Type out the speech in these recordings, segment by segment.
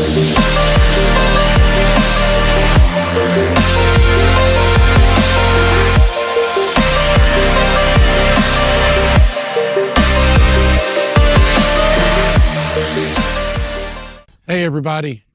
Hey everybody,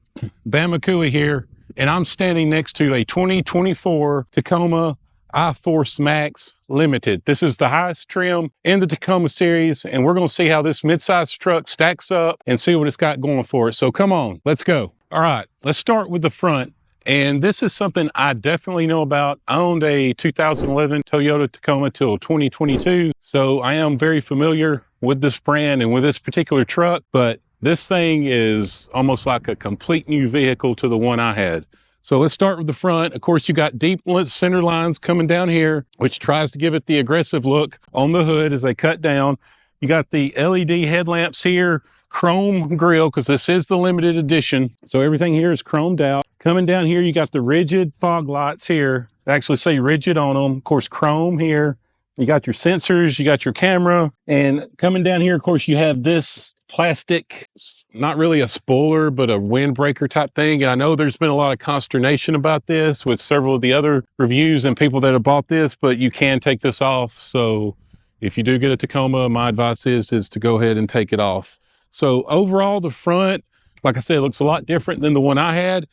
Bama Cooley here, and I'm standing next to a 2024 Tacoma I-Force MAX Limited. This is the highest trim in the Tacoma series, and we're going to see how this midsize truck stacks up and see what it's got going for it. So come on, let's go. All right, let's start with the front. And this is something I definitely know about. I owned a 2011 Toyota Tacoma till 2022, so I am very familiar with this brand and with this particular truck, but this thing is almost like a complete new vehicle to the one I had. So let's start with the front. Of course, you got deep center lines coming down here, which tries to give it the aggressive look on the hood as they cut down. You got the LED headlamps here, chrome grille, because this is the limited edition. So everything here is chromed out. Coming down here, you got the rigid fog lights here. They actually say rigid on them. Of course, chrome here. You got your sensors, you got your camera. And coming down here, of course, you have this plastic, not really a spoiler, but a windbreaker type thing. And I know there's been a lot of consternation about this with several of the other reviews and people that have bought this, but you can take this off. So if you do get a Tacoma, my advice is to go ahead and take it off. So overall, the front, like I said, looks a lot different than the one I had,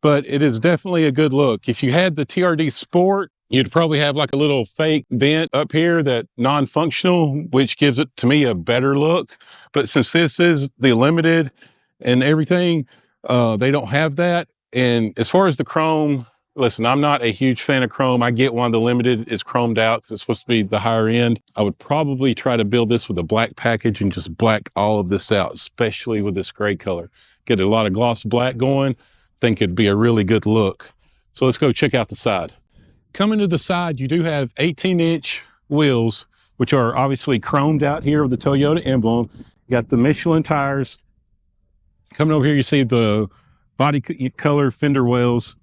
but it is definitely a good look. If you had the TRD Sport, you'd probably have like a little fake vent up here that non-functional, which gives it to me a better look. But since this is the limited and everything, they don't have that. And as far as the chrome, listen, I'm not a huge fan of chrome. I get why the limited is chromed out because it's supposed to be the higher end. I would probably try to build this with a black package and just black all of this out, especially with this gray color. Get a lot of gloss black going. I think it'd be a really good look. So let's go check out the side. Coming to the side, you do have 18-inch wheels, which are obviously chromed out here with the Toyota emblem. You got the Michelin tires. Coming over here, you see the body color fender wells.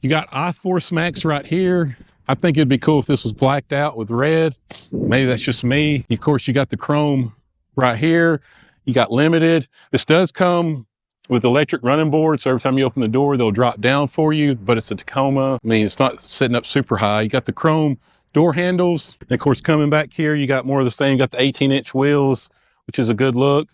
You got I-Force MAX right here. I think it'd be cool if this was blacked out with red. Maybe that's just me. Of course, you got the chrome right here. You got limited. This does come with electric running boards, so every time you open the door, they'll drop down for you, but it's a Tacoma. I mean, it's not sitting up super high. You got the chrome door handles. And of course, coming back here, you got more of the same. You got the 18-inch wheels, which is a good look.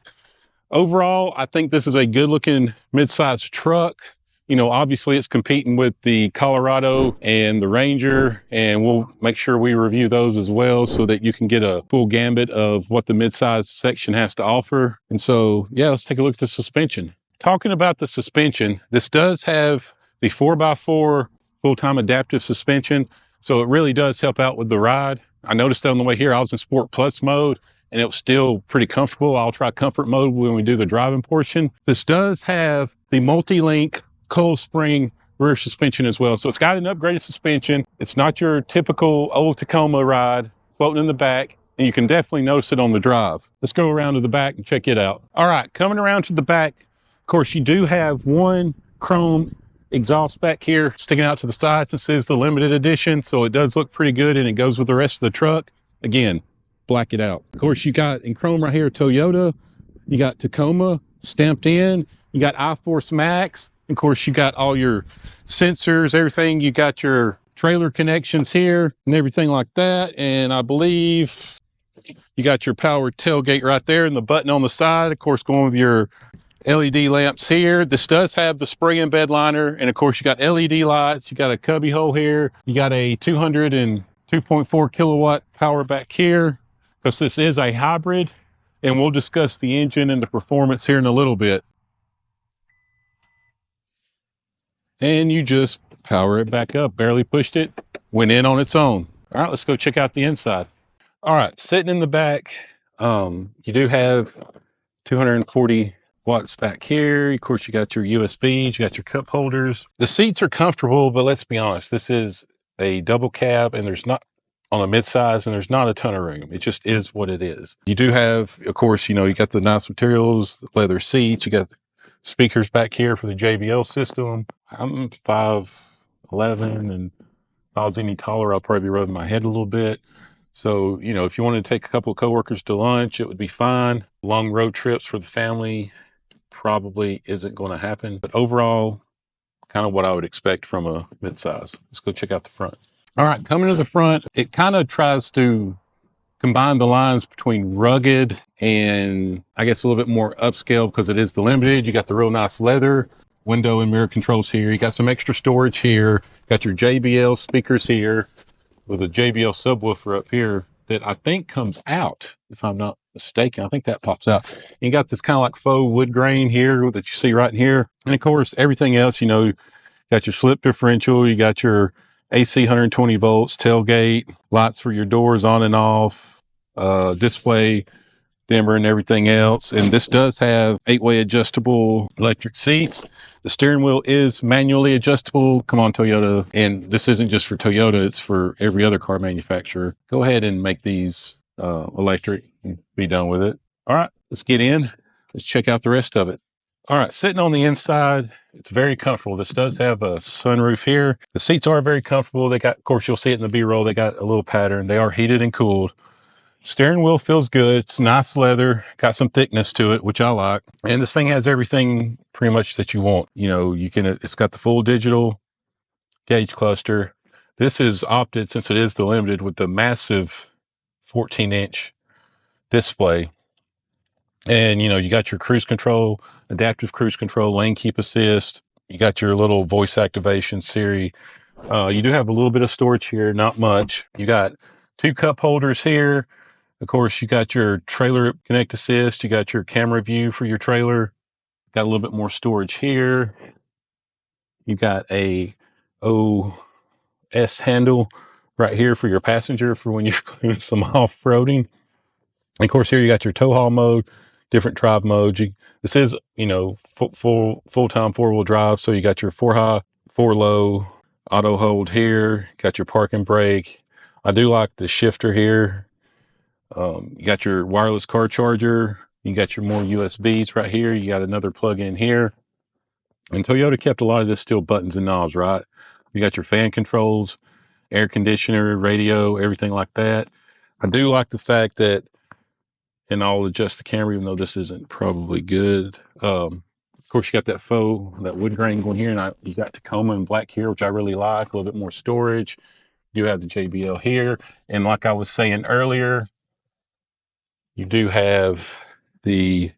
Overall, I think this is a good looking mid-sized truck. You know, obviously it's competing with the Colorado and the Ranger, and we'll make sure we review those as well so that you can get a full gambit of what the mid-size section has to offer. And so, yeah, let's take a look at the suspension. Talking about the suspension, this does have the 4x4 full-time adaptive suspension, so it really does help out with the ride. I noticed that on the way here, I was in Sport Plus mode, and it was still pretty comfortable. I'll try comfort mode when we do the driving portion. This does have the multi-link coil spring rear suspension as well, so it's got an upgraded suspension. It's not your typical old Tacoma ride floating in the back, and you can definitely notice it on the drive. Let's go around to the back and check it out. All right, coming around to the back, of course, you do have one chrome exhaust back here sticking out to the side. This is the limited edition, so it does look pretty good and it goes with the rest of the truck. Again, black it out. Of course, you got in chrome right here, Toyota. You got Tacoma stamped in. You got I-Force MAX. Of course, you got all your sensors, everything. You got your trailer connections here and everything like that. And I believe you got your power tailgate right there and the button on the side, of course, going with your LED lamps here. This does have the spring-in bed liner, and of course you got LED lights. You got a cubby hole here. You got a 202.4 kilowatt power back here, because this is a hybrid, and we'll discuss the engine and the performance here in a little bit. And you just power it back up. Barely pushed it, went in on its own. All right, let's go check out the inside. All right, sitting in the back, you do have 240 watts back here. Of course, you got your USBs, you got your cup holders. The seats are comfortable, but let's be honest, this is a double cab and there's not, on a midsize, and there's not a ton of room. It just is what it is. You do have, of course, you know, you got the nice materials, leather seats, you got speakers back here for the JBL system. I'm 5'11", and if I was any taller, I'll probably be rubbing my head a little bit. So, you know, if you wanted to take a couple of coworkers to lunch, it would be fine. Long road trips for the family, probably isn't going to happen. But overall, kind of what I would expect from a midsize. Let's go check out the front. All right, coming to the front, it kind of tries to combine the lines between rugged and I guess a little bit more upscale because it is the Limited. You got the real nice leather, window and mirror controls here. You got some extra storage here. Got your JBL speakers here with a JBL subwoofer up here that I think comes out, if I'm not mistaken. I think that pops out. You got this kind of like faux wood grain here that you see right in here. And of course, everything else, you know, got your slip differential, you got your AC 120 volts, tailgate, lights for your doors on and off, display, dimmer and everything else. And this does have 8-way adjustable electric seats. The steering wheel is manually adjustable. Come on, Toyota. And this isn't just for Toyota, it's for every other car manufacturer. Go ahead and make these electric and be done with it. All right, let's get in. Let's check out the rest of it. All right, sitting on the inside, it's very comfortable. This does have a sunroof here. The seats are very comfortable. They got, of course, you'll see it in the B-roll. They got a little pattern. They are heated and cooled. Steering wheel feels good. It's nice leather, got some thickness to it, which I like. And this thing has everything pretty much that you want. You know, you can, it's got the full digital gauge cluster. This is opted, since it is the Limited, with the massive 14-inch display. And, you know, you got your cruise control, adaptive cruise control, lane keep assist. You got your little voice activation Siri. You do have a little bit of storage here, not much. You got 2 cup holders here. Of course, you got your trailer connect assist. You got your camera view for your trailer. Got a little bit more storage here. You got a OS handle right here for your passenger for when you're doing some off-roading. And of course, here you got your tow haul mode, different drive modes. This is, you know, full-time 4-wheel drive. So you got your 4-high, 4-low, auto hold here. Got your parking brake. I do like the shifter here. You got your wireless car charger. You got your more USBs right here. You got another plug-in here. And Toyota kept a lot of this still buttons and knobs, right? You got your fan controls, air conditioner, radio, everything like that. I do like the fact that, and I'll adjust the camera, even though this isn't probably good. Of course, you got that wood grain going here, and you got Tacoma in black here, which I really like. A little bit more storage. You have the JBL here. And like I was saying earlier, you do have the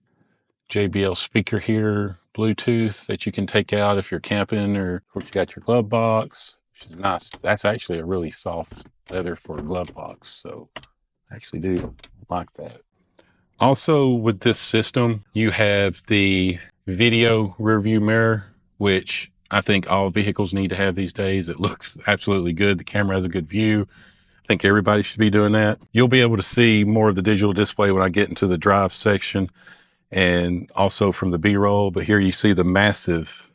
JBL speaker here, Bluetooth, that you can take out if you're camping, or of course you got your glove box, which is nice. That's actually a really soft leather for a glove box. So I actually do like that. Also with this system, you have the video rear view mirror, which I think all vehicles need to have these days. It looks absolutely good. The camera has a good view. I think everybody should be doing that. You'll be able to see more of the digital display when I get into the drive section and also from the B-roll. But here you see the massive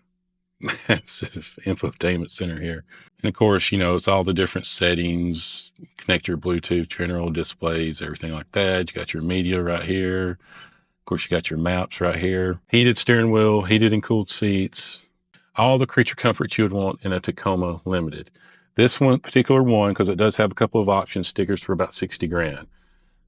infotainment center here. And of course, you know, it's all the different settings, connect your Bluetooth, general displays, everything like that. You got your media right here. Of course, you got your maps right here. Heated steering wheel, heated and cooled seats, all the creature comforts you would want in a Tacoma Limited. This one, particular one, because it does have a couple of option stickers for about 60 grand.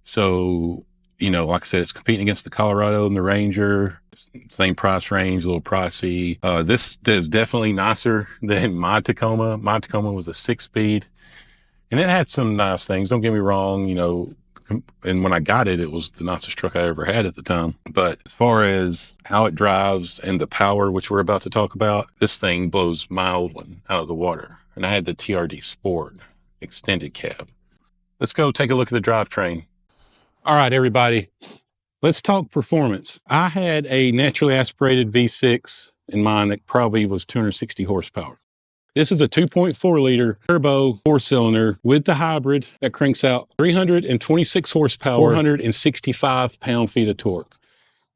So, you know, like I said, it's competing against the Colorado and the Ranger, same price range, a little pricey. This is definitely nicer than my Tacoma. My Tacoma was a 6-speed, and it had some nice things. Don't get me wrong, you know, and when I got it, it was the nicest truck I ever had at the time. But as far as how it drives and the power, which we're about to talk about, this thing blows my old one out of the water. And I had the TRD Sport extended cab. Let's go take a look at the drivetrain. All right, everybody, let's talk performance. I had a naturally aspirated V6 in mine that probably was 260 horsepower. This is a 2.4 liter turbo 4-cylinder with the hybrid that cranks out 326 horsepower, 465 pound-feet of torque.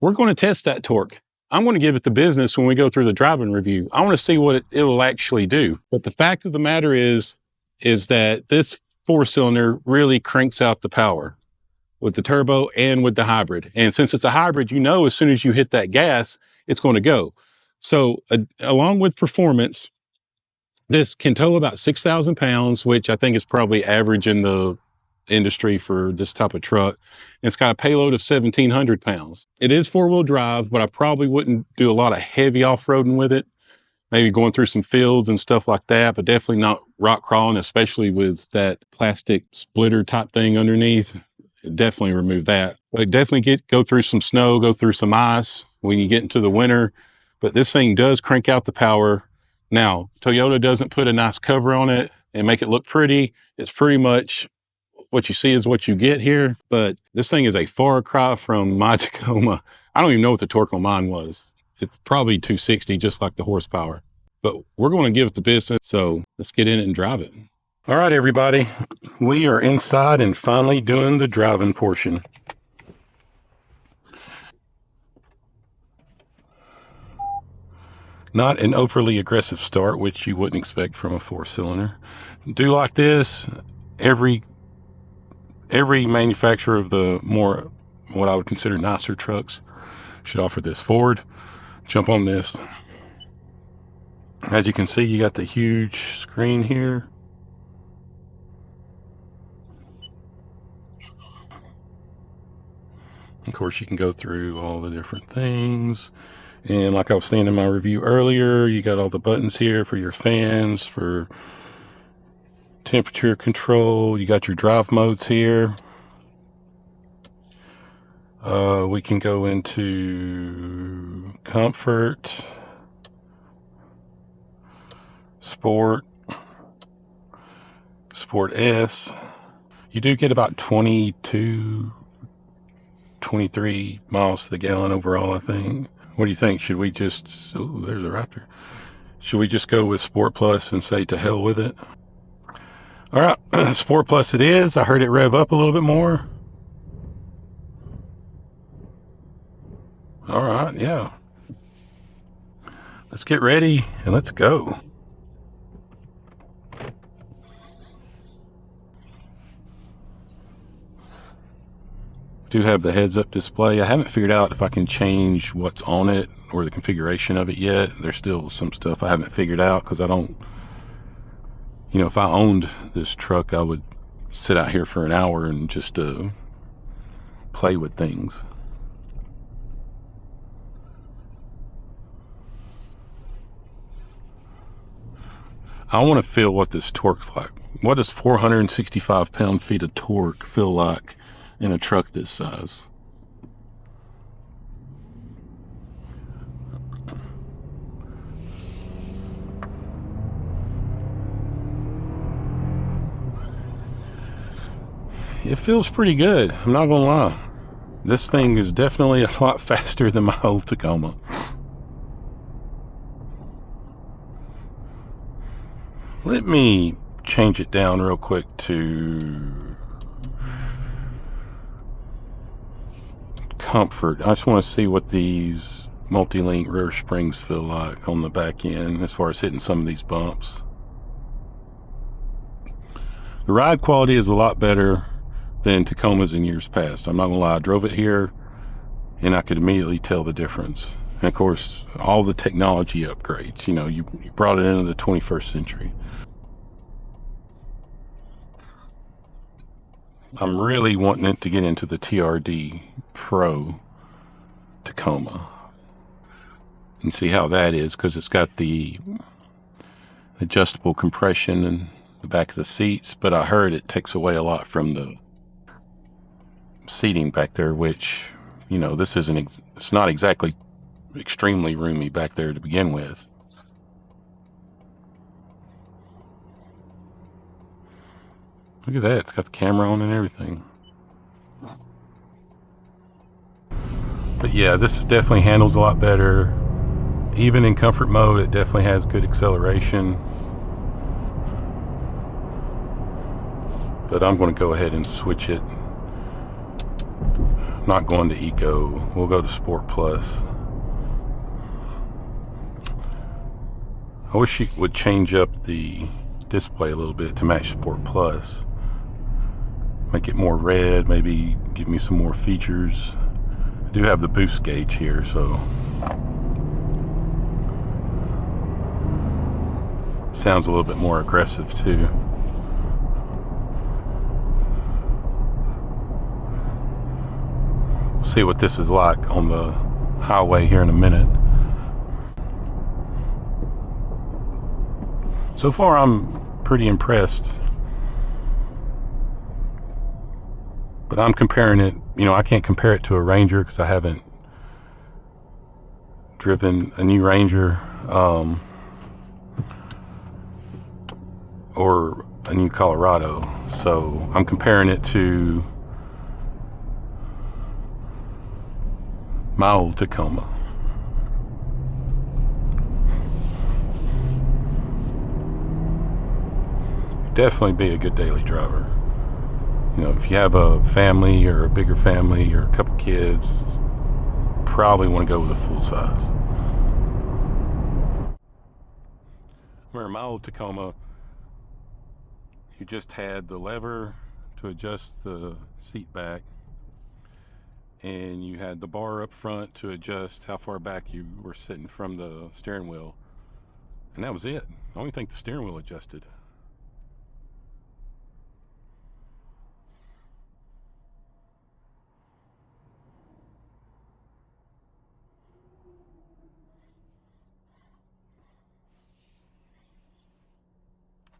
We're going to test that torque. I'm going to give it the business when we go through the driving review. I want to see what it'll actually do. But the fact of the matter is that this 4-cylinder really cranks out the power with the turbo and with the hybrid. And since it's a hybrid, you know, as soon as you hit that gas, it's going to go. So along with performance, this can tow about 6,000 pounds, which I think is probably average in the industry for this type of truck. It's got a payload of 1,700 pounds. It is four-wheel drive, but I probably wouldn't do a lot of heavy off-roading with it. Maybe going through some fields and stuff like that, but definitely not rock crawling, especially with that plastic splitter type thing underneath. Definitely remove that. But definitely go through some snow, go through some ice when you get into the winter. But this thing does crank out the power. Now, Toyota doesn't put a nice cover on it and make it look pretty. It's pretty much what you see is what you get here. But this thing is a far cry from my Tacoma. I don't even know what the torque on mine was. It's probably 260, just like the horsepower. But we're going to give it the business, so let's get in it and drive it. All right, everybody. We are inside and finally doing the driving portion. Not an overly aggressive start, which you wouldn't expect from a four-cylinder. Do like this. Every manufacturer of the more, what I would consider nicer trucks should offer this. Ford, jump on this. As you can see, you got the huge screen here. Of course, you can go through all the different things. And like I was saying in my review earlier, you got all the buttons here for your fans, for temperature control. You got your drive modes here. We can go into comfort, sport, sport S. You do get about 23 miles to the gallon overall, I think. What do you think? Should we just, oh, there's a Raptor. Should we just go with Sport Plus and say to hell with it? All right, Sport Plus it is. I heard it rev up a little bit more. All right, yeah. Let's get ready and let's go. Do have the heads-up display. I haven't figured out if I can change what's on it or the configuration of it yet. There's still some stuff I haven't figured out because I don't, you know, if I owned this truck, I would sit out here for an hour and just play with things. I want to feel what this torque's like. What does 465 pound-feet of torque feel like in a truck this size? It feels pretty good, I'm not gonna lie. This thing is definitely a lot faster than my old Tacoma. Let me change it down real quick to comfort. I just want to see what these multi-link rear springs feel like on the back end as far as hitting some of these bumps. The ride quality is a lot better than Tacomas in years past. I'm not gonna lie, I drove it here and I could immediately tell the difference. And of course, all the technology upgrades, you know, you brought it into the 21st century. I'm really wanting it to get into the TRD Pro Tacoma and see how that is, because it's got the adjustable compression in the back of the seats, but I heard it takes away a lot from the seating back there, which, you know, this isn't, it's not exactly extremely roomy back there to begin with. Look at that, it's got the camera on and everything. But yeah, this definitely handles a lot better. Even in comfort mode, it definitely has good acceleration. But I'm going to go ahead and switch it. I'm not going to Eco, we'll go to Sport Plus. I wish you would change up the display a little bit to match Sport Plus. Make it more red, maybe give me some more features. I do have the boost gauge here, so sounds a little bit more aggressive too. see what this is like on the highway here in a minute. So far, I'm pretty impressed. But I'm comparing it, you know, I can't compare it to a Ranger because I haven't driven a new Ranger or a new Colorado. So I'm comparing it to my old Tacoma. Definitely be a good daily driver. You know, if you have a family or a bigger family or a couple kids, probably want to go with a full size. Where my old Tacoma, you just had the lever to adjust the seat back, and you had the bar up front to adjust how far back you were sitting from the steering wheel, and that was it. I don't even think the steering wheel adjusted.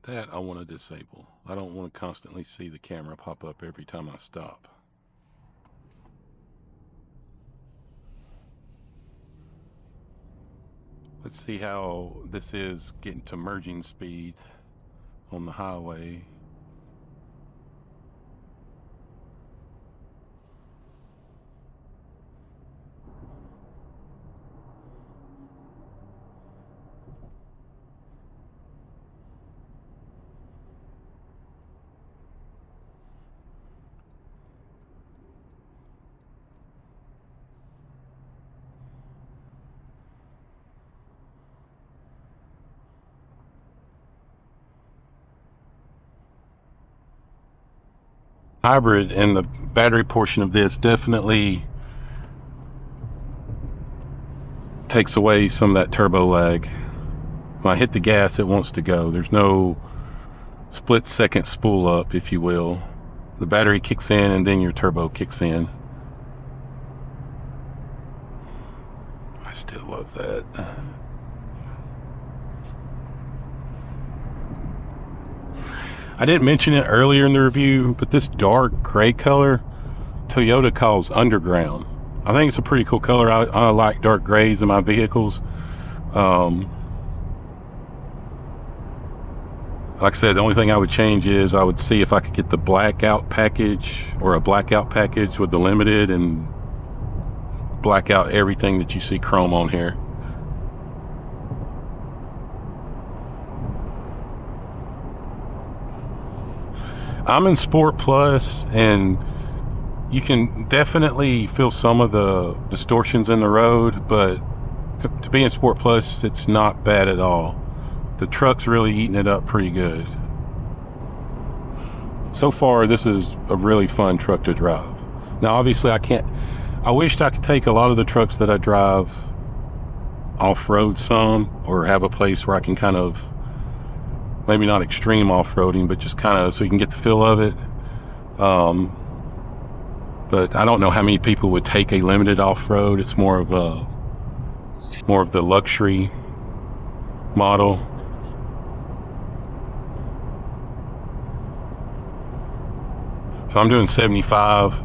That I want to disable. I don't want to constantly see the camera pop up every time I stop. Let's see how this is getting to merging speed on the highway. Hybrid and the battery portion of this definitely takes away some of that turbo lag. When I hit the gas, it wants to go. There's no split second spool up, if you will. The battery kicks in and then your turbo kicks in. I still love that. I didn't mention it earlier in the review, but this dark gray color, Toyota calls underground. I think it's a pretty cool color. I like dark grays in my vehicles. Like I said, the only thing I would change is I would see if I could get the blackout package or a blackout package with the limited and black out everything that you see chrome on here. I'm in Sport Plus, and you can definitely feel some of the distortions in the road, but to be in Sport Plus, it's not bad at all. The truck's really eating it up pretty good. So far, this is a really fun truck to drive. Now, obviously, I wished I could take a lot of the trucks that I drive off-road some, or have a place where I can kind of, maybe not extreme off-roading, but just kind of so you can get the feel of it. But I don't know how many people would take a limited off-road. It's more of the luxury model. So I'm doing 75.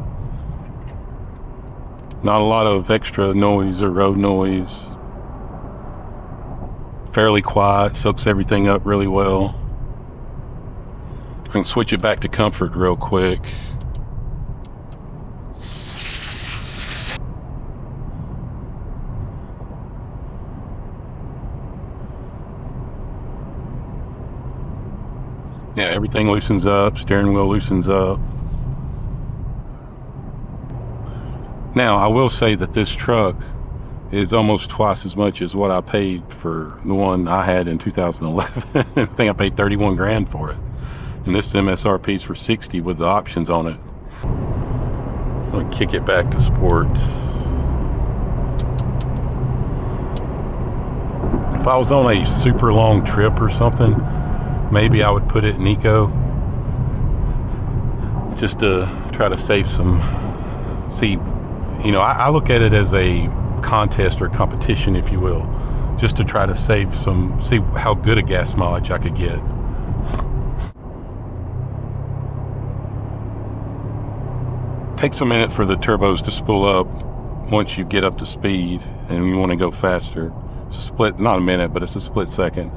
Not a lot of extra noise or road noise. Fairly quiet, soaks everything up really well. I can switch it back to comfort real quick. Yeah, everything loosens up, steering wheel loosens up. Now, I will say that this truck is almost twice as much as what I paid for the one I had in 2011. I think I paid 31 grand for it. And this MSRP is for 60 with the options on it. I'm gonna kick it back to sport. If I was on a super long trip or something, maybe I would put it in eco, just to try to save some. See, You know, I look at it as a contest or competition, if you will, just to try to see how good a gas mileage I could get. Takes a minute for the turbos to spool up once you get up to speed and you want to go faster. It's a split, not a minute, but it's a split second.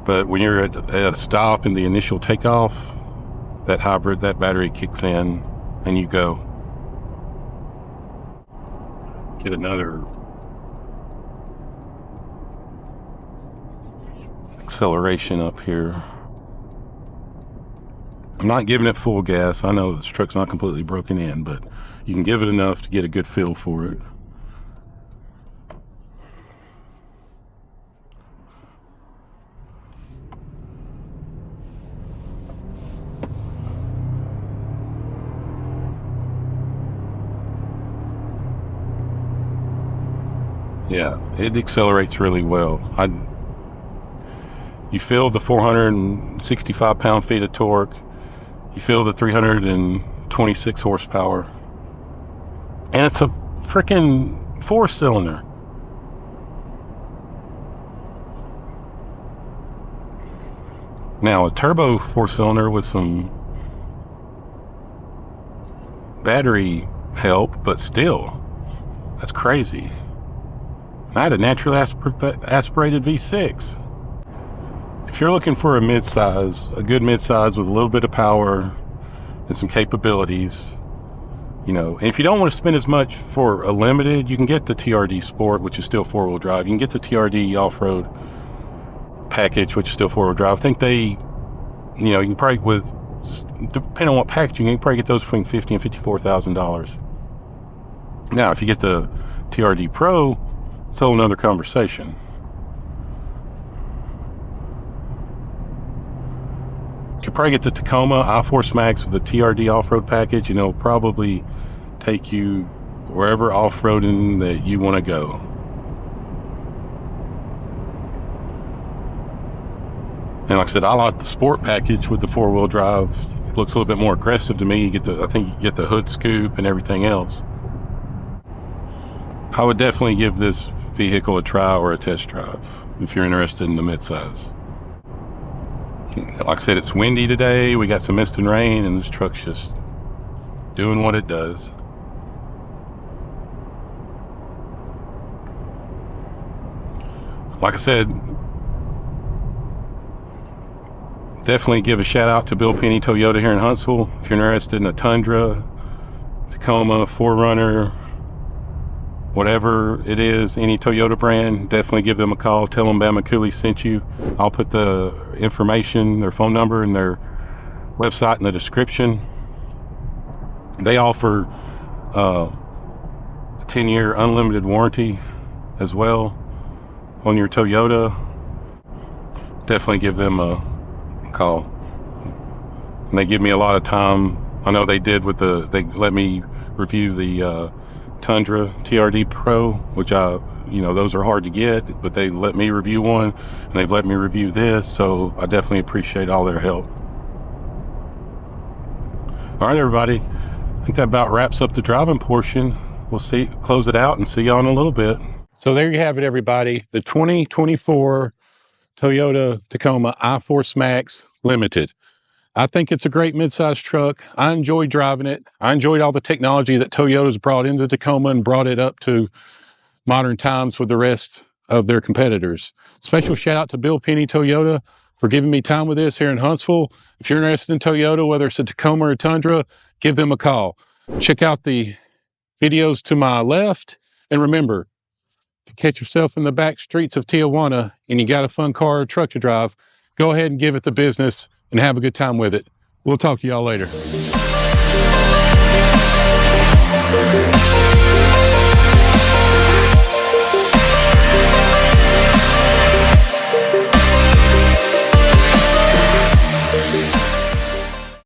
But when you're at a stop in the initial takeoff, that battery kicks in and you go. Get another acceleration up here. I'm not giving it full gas. I know this truck's not completely broken in, but you can give it enough to get a good feel for it. Yeah, it accelerates really well. You feel the 465 pound-feet of torque. You feel the 326 horsepower. And it's a freaking 4-cylinder. Now, a turbo 4-cylinder with some battery help, but still, that's crazy. I had a naturally aspirated V6. If you're looking for a midsize, a good midsize with a little bit of power and some capabilities, you know, and if you don't want to spend as much for a limited, you can get the TRD Sport, which is still 4-wheel drive. You can get the TRD Off-Road package, which is still 4-wheel drive. I think they, you know, you can probably, depending on what package, you can probably get those between $50,000 and $54,000. Now, if you get the TRD Pro, it's a whole nother conversation. You could probably get the Tacoma I-Force MAX with the TRD off-road package, and it'll probably take you wherever off-roading that you want to go. And like I said, I like the Sport package with the 4-wheel drive. It looks a little bit more aggressive to me. I think you get the hood scoop and everything else. I would definitely give this vehicle a try or a test drive if you're interested in the midsize. Like I said, it's windy today. We got some mist and rain, and this truck's just doing what it does. Like I said, definitely give a shout out to Bill Penney Toyota here in Huntsville. If you're interested in a Tundra, Tacoma, 4Runner, whatever it is, any Toyota brand, definitely give them a call. Tell them Bama Cooley sent you. I'll put the information, their phone number, and their website in the description. They offer a 10-year unlimited warranty as well on your Toyota. Definitely give them a call. And they give me a lot of time. I know they did with they let me review the Tundra TRD Pro, which those are hard to get, but they let me review one, and they've let me review this, so I definitely appreciate all their help. All right, everybody, I think that about wraps up the driving portion. We'll close it out and see y'all in a little bit. So there you have it, everybody. The 2024 Toyota Tacoma I-Force MAX Limited. I think it's a great midsize truck. I enjoyed driving it. I enjoyed all the technology that Toyota's brought into Tacoma and brought it up to modern times with the rest of their competitors. Special shout out to Bill Penney Toyota for giving me time with this here in Huntsville. If you're interested in Toyota, whether it's a Tacoma or a Tundra, give them a call. Check out the videos to my left. And remember, if you catch yourself in the back streets of Tijuana and you got a fun car or truck to drive, go ahead and give it the business and have a good time with it. We'll talk to y'all later.